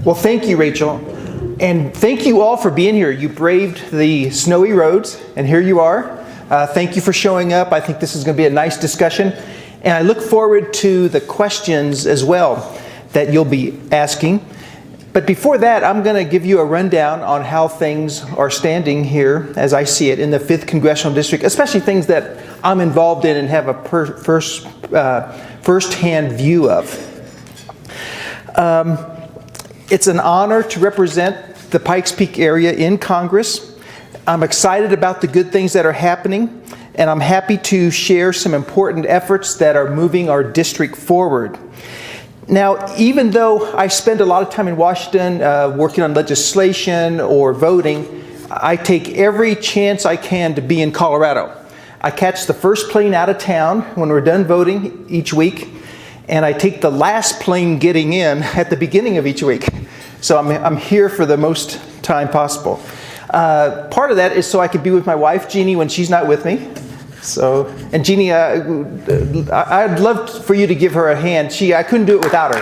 Well, thank you, Rachel. And thank you all for being here. You braved the snowy roads, and here you are. Thank you for showing up. I think this is going to be a nice discussion. And I look forward to the questions as well that you'll be asking. But before that, I'm going to give you a rundown on how things are standing here, as I see it, in the 5th Congressional District, especially things that I'm involved in and have a first-hand view of. It's an honor to represent the Pikes Peak area in Congress. I'm excited about the good things that are happening, and I'm happy to share some important efforts that are moving our district forward. Now, even though I spend a lot of time in Washington working on legislation or voting, I take every chance I can to be in Colorado. I catch the first plane out of town when we're done voting each week, and I take the last plane getting in at the beginning of each week. So I'm here for the most time possible. Part of that is so I can be with my wife, Jeannie, when she's not with me. And Jeannie, I'd love for you to give her a hand. I couldn't do it without her.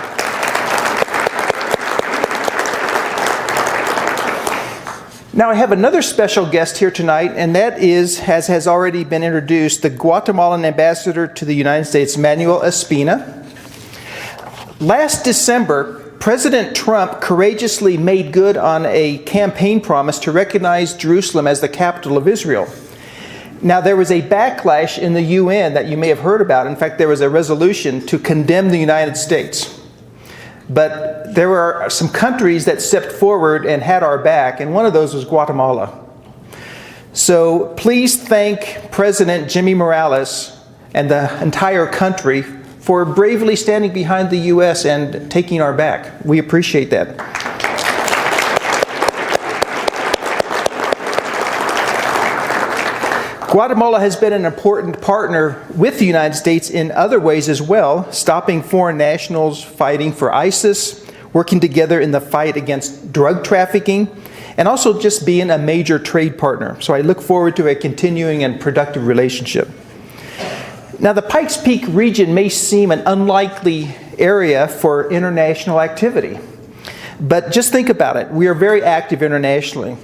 Now I have another special guest here tonight, and that is, as has already been introduced, the Guatemalan ambassador to the United States, Manuel Espina. Last December, President Trump courageously made good on a campaign promise to recognize Jerusalem as the capital of Israel. Now, there was a backlash in the UN that you may have heard about. In fact, there was a resolution to condemn the United States. But there were some countries that stepped forward and had our back, and one of those was Guatemala. So please thank President Jimmy Morales and the entire country for bravely standing behind the U.S. and taking our back. We appreciate that. Guatemala has been an important partner with the United States in other ways as well, stopping foreign nationals fighting for ISIS, working together in the fight against drug trafficking, and also just being a major trade partner. So I look forward to a continuing and productive relationship. Now, the Pikes Peak region may seem an unlikely area for international activity, but just think about it. We are very active internationally.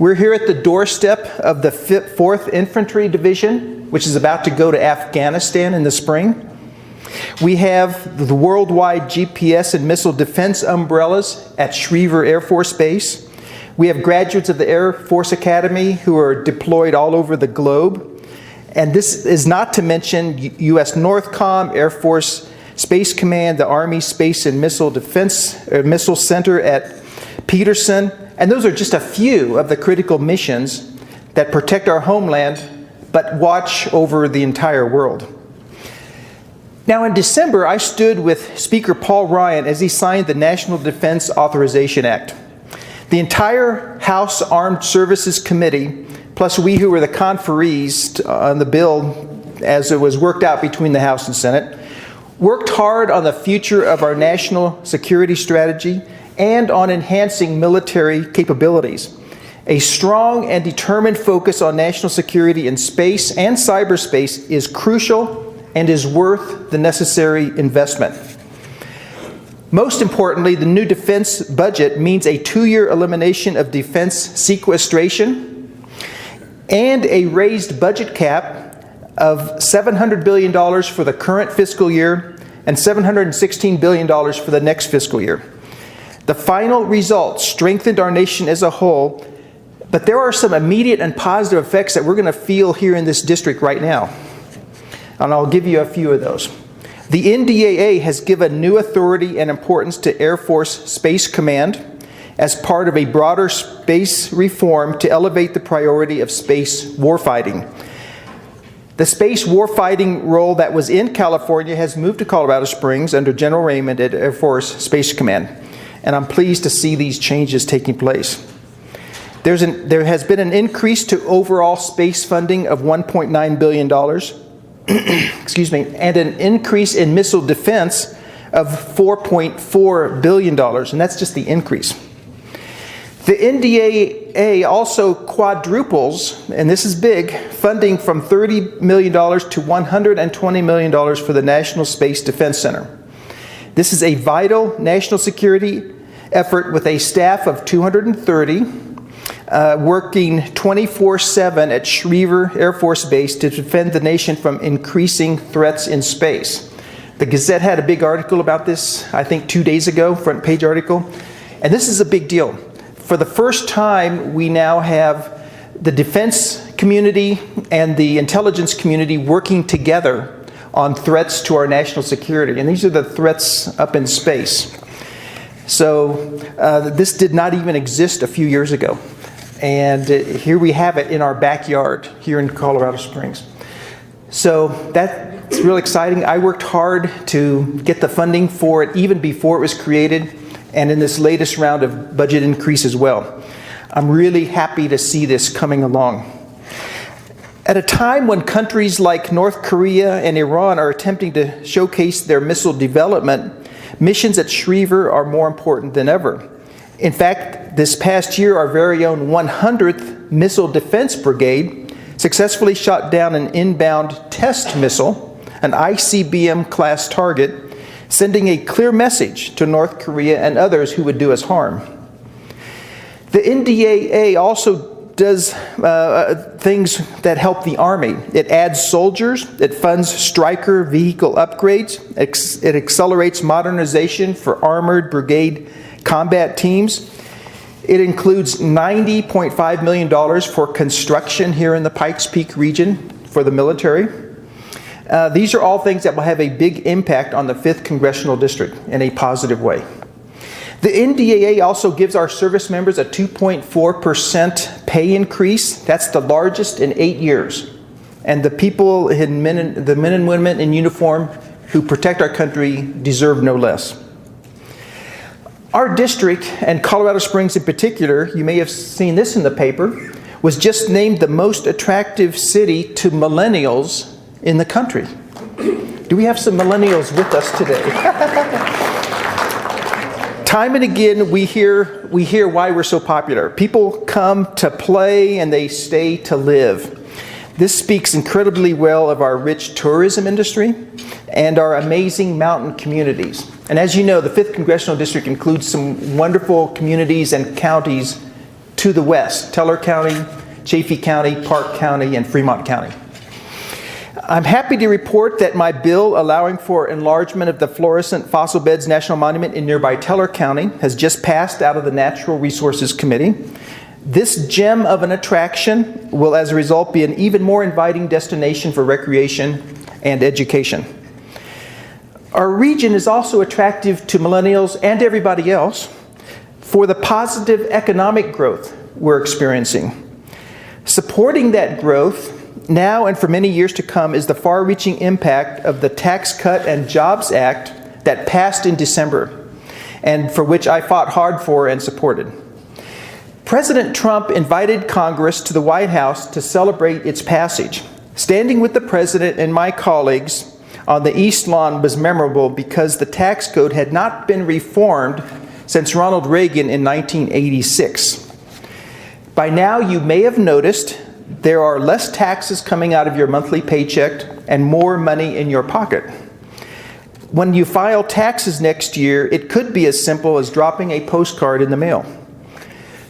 We're here at the doorstep of the 4th Infantry Division, which is about to go to Afghanistan in the spring. We have the worldwide GPS and missile defense umbrellas at Schriever Air Force Base. We have graduates of the Air Force Academy who are deployed all over the globe. And this is not to mention U.S. Northcom, Air Force Space Command, the Army Space and Missile Missile Center at Peterson. And those are just a few of the critical missions that protect our homeland, but watch over the entire world. Now, in December, I stood with Speaker Paul Ryan as he signed the National Defense Authorization Act. The entire House Armed Services Committee, plus we who were the conferees on the bill as it was worked out between the House and Senate, worked hard on the future of our national security strategy and on enhancing military capabilities. A strong and determined focus on national security in space and cyberspace is crucial and is worth the necessary investment. Most importantly, the new defense budget means a 2-year elimination of defense sequestration and a raised budget cap of $700 billion for the current fiscal year and $716 billion for the next fiscal year. The final results strengthened our nation as a whole, but there are some immediate and positive effects that we're going to feel here in this district right now. And I'll give you a few of those. The NDAA has given new authority and importance to Air Force Space Command as part of a broader space reform to elevate the priority of space warfighting. The space warfighting role that was in California has moved to Colorado Springs under General Raymond at Air Force Space Command. And I'm pleased to see these changes taking place. There has been an increase to overall space funding of $1.9 billion, excuse me, and an increase in missile defense of $4.4 billion, and that's just the increase. The NDAA also quadruples, and this is big, funding from $30 million to $120 million for the National Space Defense Center. This is a vital national security effort with a staff of 230, working 24/7 at Schriever Air Force Base to defend the nation from increasing threats in space. The Gazette had a big article about this, I think 2 days ago, front page article. And this is a big deal. For the first time, we now have the defense community and the intelligence community working together on threats to our national security. And these are the threats up in space. So this did not even exist a few years ago. And here we have it in our backyard here in Colorado Springs. So that's really exciting. I worked hard to get the funding for it even before it was created, and in this latest round of budget increase as well. I'm really happy to see this coming along. At a time when countries like North Korea and Iran are attempting to showcase their missile development, missions at Schriever are more important than ever. In fact, this past year, our very own 100th Missile Defense Brigade successfully shot down an inbound test missile, an ICBM-class target, sending a clear message to North Korea and others who would do us harm. The NDAA also does things that help the Army. It adds soldiers, it funds Stryker vehicle upgrades, it accelerates modernization for armored brigade combat teams. It includes $90.5 million for construction here in the Pikes Peak region for the military. These are all things that will have a big impact on the 5th Congressional District in a positive way. The NDAA also gives our service members a 2.4% pay increase. That's the largest in 8 years. And the people, the men and women in uniform who protect our country deserve no less. Our district, and Colorado Springs in particular, you may have seen this in the paper, was just named the most attractive city to millennials in the country. Do we have some millennials with us today? Time and again, we hear why we're so popular. People come to play and they stay to live. This speaks incredibly well of our rich tourism industry and our amazing mountain communities. And as you know, the 5th Congressional District includes some wonderful communities and counties to the west: Teller County, Chaffee County, Park County, and Fremont County. I'm happy to report that my bill allowing for enlargement of the Fluorescent Fossil Beds National Monument in nearby Teller County has just passed out of the Natural Resources Committee. This gem of an attraction will, as a result, be an even more inviting destination for recreation and education. Our region is also attractive to millennials and everybody else for the positive economic growth we're experiencing. Supporting that growth now and for many years to come is the far-reaching impact of the Tax Cut and Jobs Act that passed in December, and for which I fought hard for and supported. President Trump invited Congress to the White House to celebrate its passage. Standing with the President and my colleagues on the East Lawn was memorable because the tax code had not been reformed since Ronald Reagan in 1986. By now, you may have noticed there are less taxes coming out of your monthly paycheck and more money in your pocket. When you file taxes next year, it could be as simple as dropping a postcard in the mail.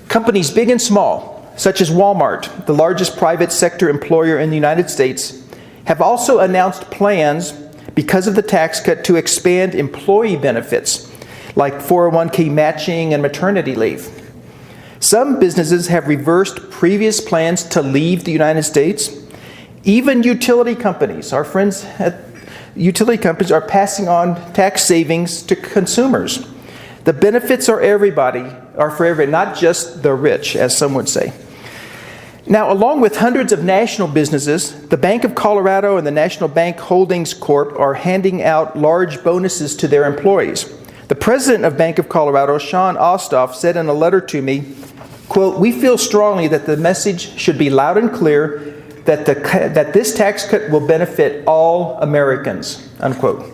Companies big and small, such as Walmart, the largest private sector employer in the United States, have also announced plans because of the tax cut to expand employee benefits like 401k matching and maternity leave. Some businesses have reversed previous plans to leave the United States. Even utility companies, our friends at utility companies, are passing on tax savings to consumers. The benefits are for everybody, not just the rich, as some would say. Now, along with hundreds of national businesses, the Bank of Colorado and the National Bank Holdings Corp. Are handing out large bonuses to their employees. The president of Bank of Colorado, Sean Ostoff, said in a letter to me, quote, "We feel strongly that the message should be loud and clear that this tax cut will benefit all Americans," unquote.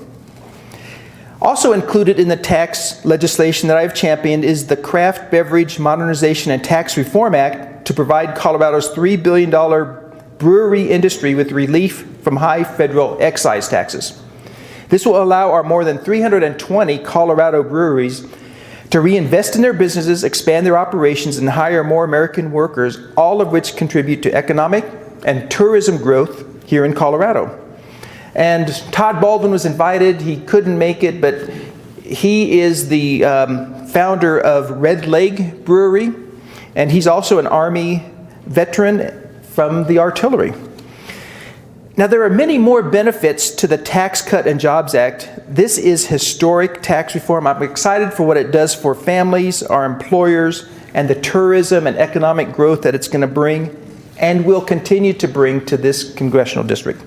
Also included in the tax legislation that I've championed is the Craft Beverage Modernization and Tax Reform Act to provide Colorado's $3 billion brewery industry with relief from high federal excise taxes. This will allow our more than 320 Colorado breweries to reinvest in their businesses, expand their operations, and hire more American workers, all of which contribute to economic and tourism growth here in Colorado. And Todd Baldwin was invited. He couldn't make it, but he is the founder of Red Leg Brewery, and he's also an Army veteran from the artillery. Now, there are many more benefits to the Tax Cut and Jobs Act. This is historic tax reform. I'm excited for what it does for families, our employers, and the tourism and economic growth that it's going to bring and will continue to bring to this congressional district.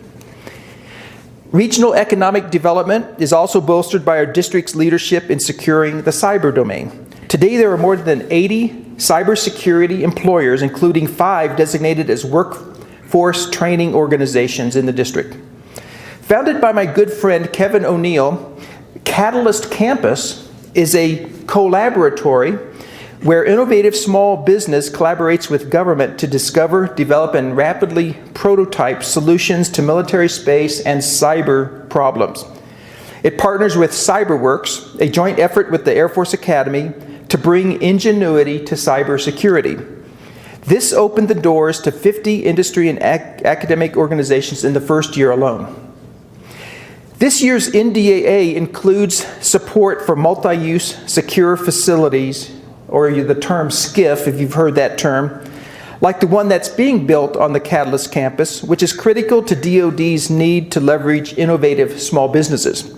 Regional economic development is also bolstered by our district's leadership in securing the cyber domain. Today, there are more than 80 cybersecurity employers, including 5 designated as workforce training organizations in the district. Founded by my good friend Kevin O'Neill, Catalyst Campus is a collaboratory where innovative small business collaborates with government to discover, develop, and rapidly prototype solutions to military space and cyber problems. It partners with CyberWorks, a joint effort with the Air Force Academy, to bring ingenuity to cybersecurity. This opened the doors to 50 industry and academic organizations in the first year alone. This year's NDAA includes support for multi-use secure facilities, or the term SCIF, if you've heard that term, like the one that's being built on the Catalyst campus, which is critical to DoD's need to leverage innovative small businesses.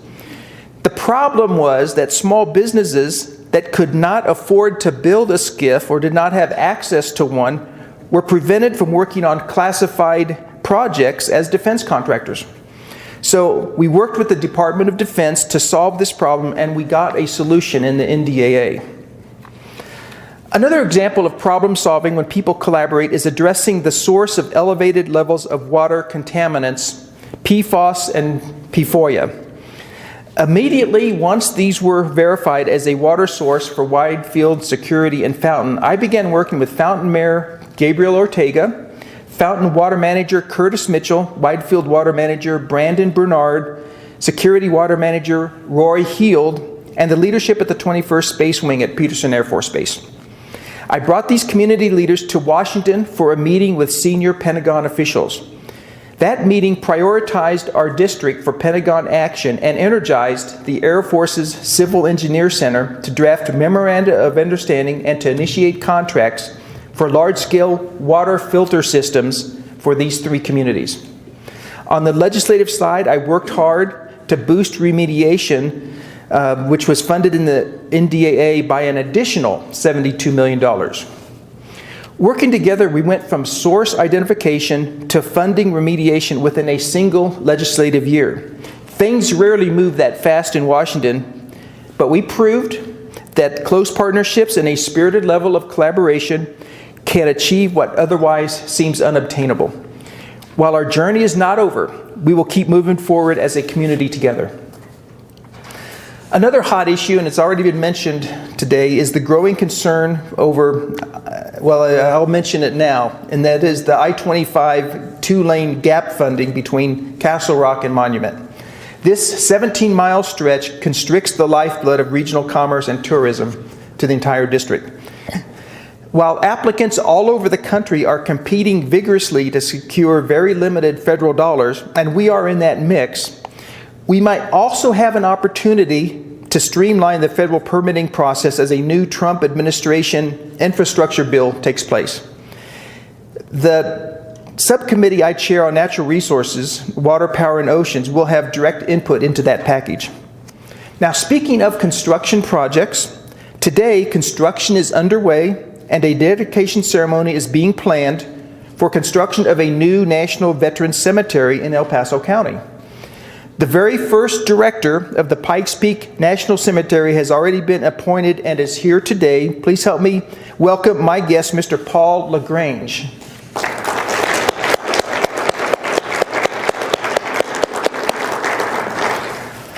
The problem was that small businesses that could not afford to build a SCIF or did not have access to one were prevented from working on classified projects as defense contractors. So we worked with the Department of Defense to solve this problem, and we got a solution in the NDAA. Another example of problem solving when people collaborate is addressing the source of elevated levels of water contaminants, PFOS and PFOA. Immediately, once these were verified as a water source for Widefield Security and Fountain, I began working with Fountain Mayor Gabriel Ortega, Fountain Water Manager Curtis Mitchell, Widefield Water Manager Brandon Bernard, Security Water Manager Roy Heald, and the leadership at the 21st Space Wing at Peterson Air Force Base. I brought these community leaders to Washington for a meeting with senior Pentagon officials. That meeting prioritized our district for Pentagon action and energized the Air Force's Civil Engineer Center to draft memoranda of understanding and to initiate contracts for large-scale water filter systems for these 3 communities. On the legislative side, I worked hard to boost remediation, which was funded in the NDAA by an additional $72 million. Working together, we went from source identification to funding remediation within a single legislative year. Things rarely move that fast in Washington, but we proved that close partnerships and a spirited level of collaboration can achieve what otherwise seems unobtainable. While our journey is not over, we will keep moving forward as a community together. Another hot issue, and it's already been mentioned today, is the growing concern over, I'll mention it now, and that is the I-25 2-lane gap funding between Castle Rock and Monument. This 17-mile stretch constricts the lifeblood of regional commerce and tourism to the entire district. While applicants all over the country are competing vigorously to secure very limited federal dollars, and we are in that mix, we might also have an opportunity to streamline the federal permitting process as a new Trump administration infrastructure bill takes place. The subcommittee I chair on natural resources, water, power, and oceans will have direct input into that package. Now, speaking of construction projects, today construction is underway and a dedication ceremony is being planned for construction of a new National Veterans Cemetery in El Paso County. The very first director of the Pikes Peak National Cemetery has already been appointed and is here today. Please help me welcome my guest, Mr. Paul LaGrange.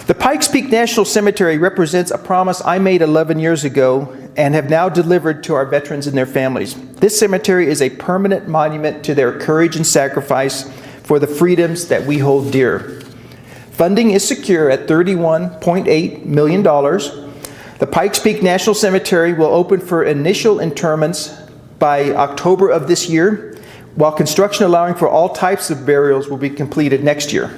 The Pikes Peak National Cemetery represents a promise I made 11 years ago and have now delivered to our veterans and their families. This cemetery is a permanent monument to their courage and sacrifice for the freedoms that we hold dear. Funding is secure at $31.8 million. The The Pikes Peak National Cemetery will open for initial interments by October of this year, while construction allowing for all types of burials will be completed next year.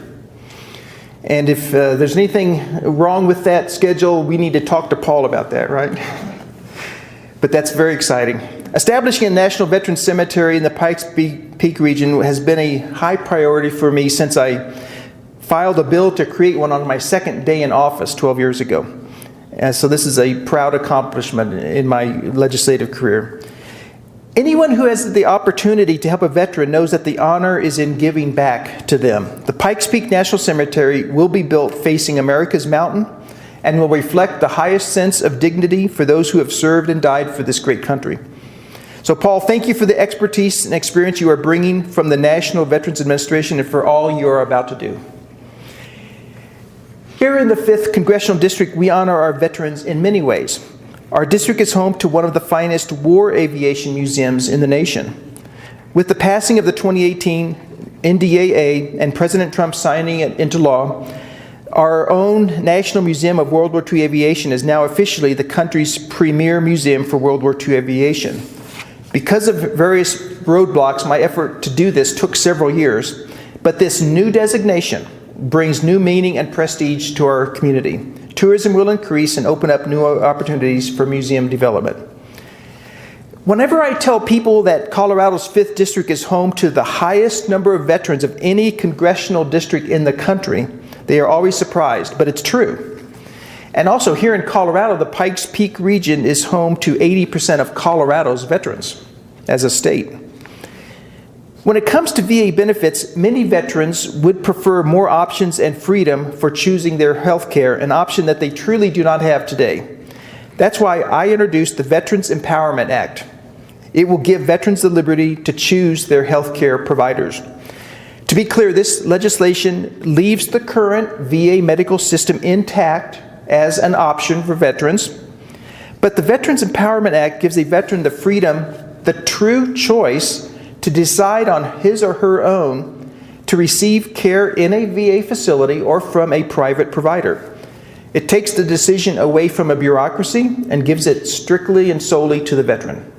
And if there's anything wrong with that schedule, we need to talk to Paul about that, right? But that's very exciting. Establishing a National Veterans Cemetery in the Pikes Peak region has been a high priority for me since I filed a bill to create one on my second day in office 12 years ago. And so this is a proud accomplishment in my legislative career. Anyone who has the opportunity to help a veteran knows that the honor is in giving back to them. The Pikes Peak National Cemetery will be built facing America's mountain and will reflect the highest sense of dignity for those who have served and died for this great country. So Paul, thank you for the expertise and experience you are bringing from the National Veterans Administration and for all you are about to do. Here in the 5th Congressional District, we honor our veterans in many ways. Our district is home to one of the finest war aviation museums in the nation. With the passing of the 2018 NDAA and President Trump signing it into law, our own National Museum of World War II Aviation is now officially the country's premier museum for World War II aviation. Because of various roadblocks, my effort to do this took several years, but this new designation brings new meaning and prestige to our community. Tourism will increase and open up new opportunities for museum development. Whenever I tell people that Colorado's 5th District is home to the highest number of veterans of any congressional district in the country, they are always surprised, but it's true. And also here in Colorado, the Pikes Peak region is home to 80% of Colorado's veterans as a state. When it comes to VA benefits, many veterans would prefer more options and freedom for choosing their health care, an option that they truly do not have today. That's why I introduced the Veterans Empowerment Act. It will give veterans the liberty to choose their health care providers. To be clear, this legislation leaves the current VA medical system intact as an option for veterans, but the Veterans Empowerment Act gives a veteran the freedom, the true choice, to decide on his or her own to receive care in a VA facility or from a private provider. It takes the decision away from a bureaucracy and gives it strictly and solely to the veteran.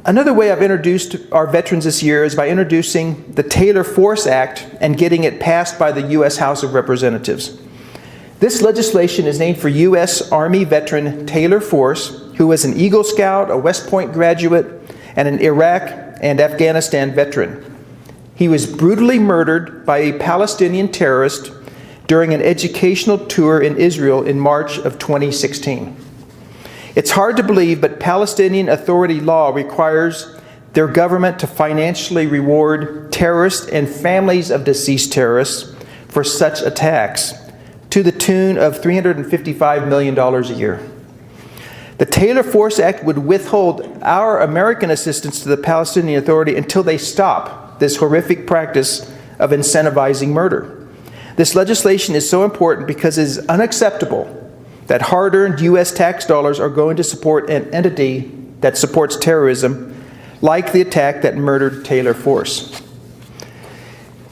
Another way I've introduced our veterans this year is by introducing the Taylor-Force Act and getting it passed by the U.S. House of Representatives. This legislation is named for U.S. Army veteran Taylor Force, who was an Eagle Scout, a West Point graduate, and an Iraq and Afghanistan veteran. He was brutally murdered by a Palestinian terrorist during an educational tour in Israel in March of 2016. It's hard to believe, but Palestinian Authority law requires their government to financially reward terrorists and families of deceased terrorists for such attacks, to the tune of $355 million a year. The Taylor-Force Act would withhold our American assistance to the Palestinian Authority until they stop this horrific practice of incentivizing murder. This legislation is so important because it is unacceptable that hard-earned U.S. tax dollars are going to support an entity that supports terrorism, like the attack that murdered Taylor Force.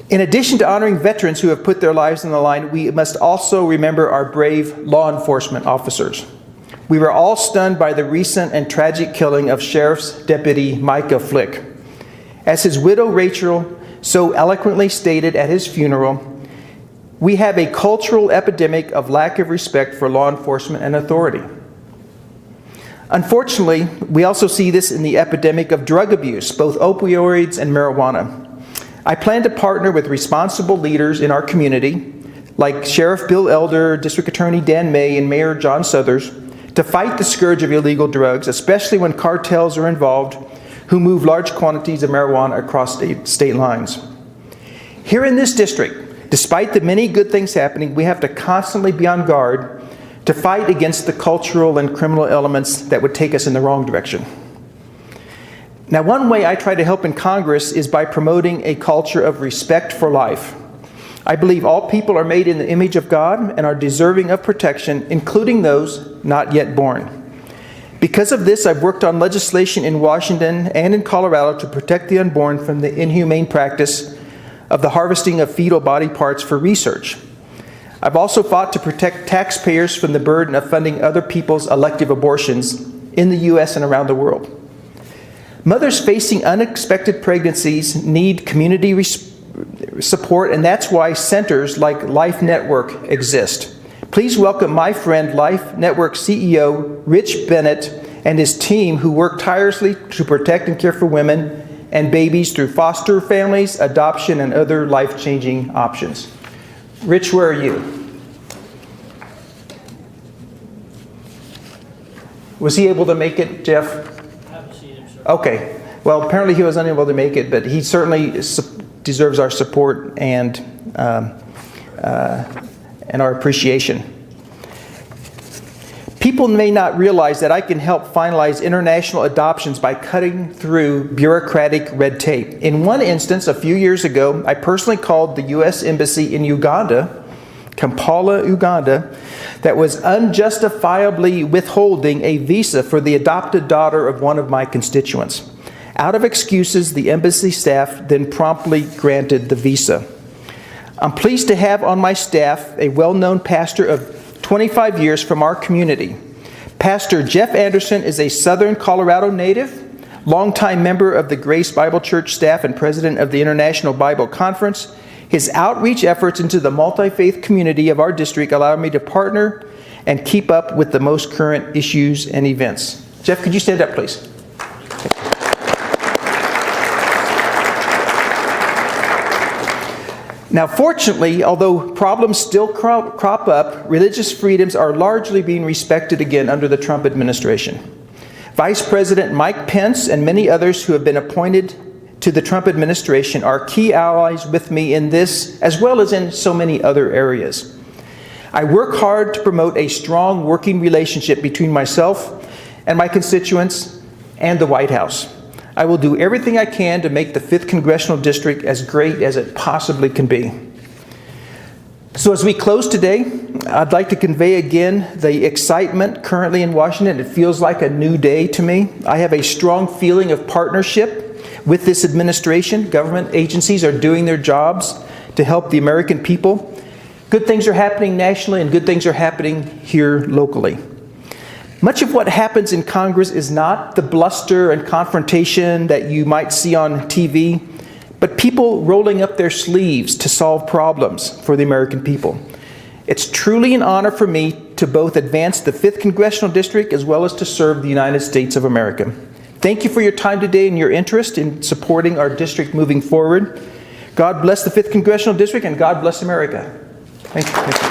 In addition to honoring veterans who have put their lives on the line, we must also remember our brave law enforcement officers. We were all stunned by the recent and tragic killing of Sheriff's Deputy Micah Flick. As his widow Rachel so eloquently stated at his funeral, we have a cultural epidemic of lack of respect for law enforcement and authority. Unfortunately, we also see this in the epidemic of drug abuse, both opioids and marijuana. I plan to partner with responsible leaders in our community, like Sheriff Bill Elder, District Attorney Dan May, and Mayor John Suthers, to fight the scourge of illegal drugs, especially when cartels are involved who move large quantities of marijuana across state lines. Here in this district, despite the many good things happening, we have to constantly be on guard to fight against the cultural and criminal elements that would take us in the wrong direction. Now, one way I try to help in Congress is by promoting a culture of respect for life. I believe all people are made in the image of God and are deserving of protection, including those not yet born. Because of this, I've worked on legislation in Washington and in Colorado to protect the unborn from the inhumane practice of the harvesting of fetal body parts for research. I've also fought to protect taxpayers from the burden of funding other people's elective abortions in the U.S. and around the world. Mothers facing unexpected pregnancies need community support, and that's why centers like Life Network exist. Please welcome my friend, Life Network CEO Rich Bennett, and his team who work tirelessly to protect and care for women and babies through foster families, adoption, and other life-changing options. Rich, where are you? Was he able to make it, Jeff? I haven't seen him, sir. Okay. Well, apparently he was unable to make it, but he certainly deserves our support and our appreciation. People may not realize that I can help finalize international adoptions by cutting through bureaucratic red tape. In one instance, a few years ago, I personally called the U.S. Embassy in Uganda, Kampala, Uganda, that was unjustifiably withholding a visa for the adopted daughter of one of my constituents. Out of excuses, the embassy staff then promptly granted the visa. I'm pleased to have on my staff a well-known pastor of 25 years from our community. Pastor Jeff Anderson is a Southern Colorado native, longtime member of the Grace Bible Church staff and president of the International Bible Conference. His outreach efforts into the multi-faith community of our district allow me to partner and keep up with the most current issues and events. Jeff, could you stand up, please? Now, fortunately, although problems still crop up, religious freedoms are largely being respected again under the Trump administration. Vice President Mike Pence and many others who have been appointed to the Trump administration are key allies with me in this, as well as in so many other areas. I work hard to promote a strong working relationship between myself and my constituents and the White House. I will do everything I can to make the 5th Congressional District as great as it possibly can be. So as we close today, I'd like to convey again the excitement currently in Washington. It feels like a new day to me. I have a strong feeling of partnership with this administration. Government agencies are doing their jobs to help the American people. Good things are happening nationally and good things are happening here locally. Much of what happens in Congress is not the bluster and confrontation that you might see on TV, but people rolling up their sleeves to solve problems for the American people. It's truly an honor for me to both advance the 5th Congressional District as well as to serve the United States of America. Thank you for your time today and your interest in supporting our district moving forward. God bless the 5th Congressional District and God bless America. Thank you.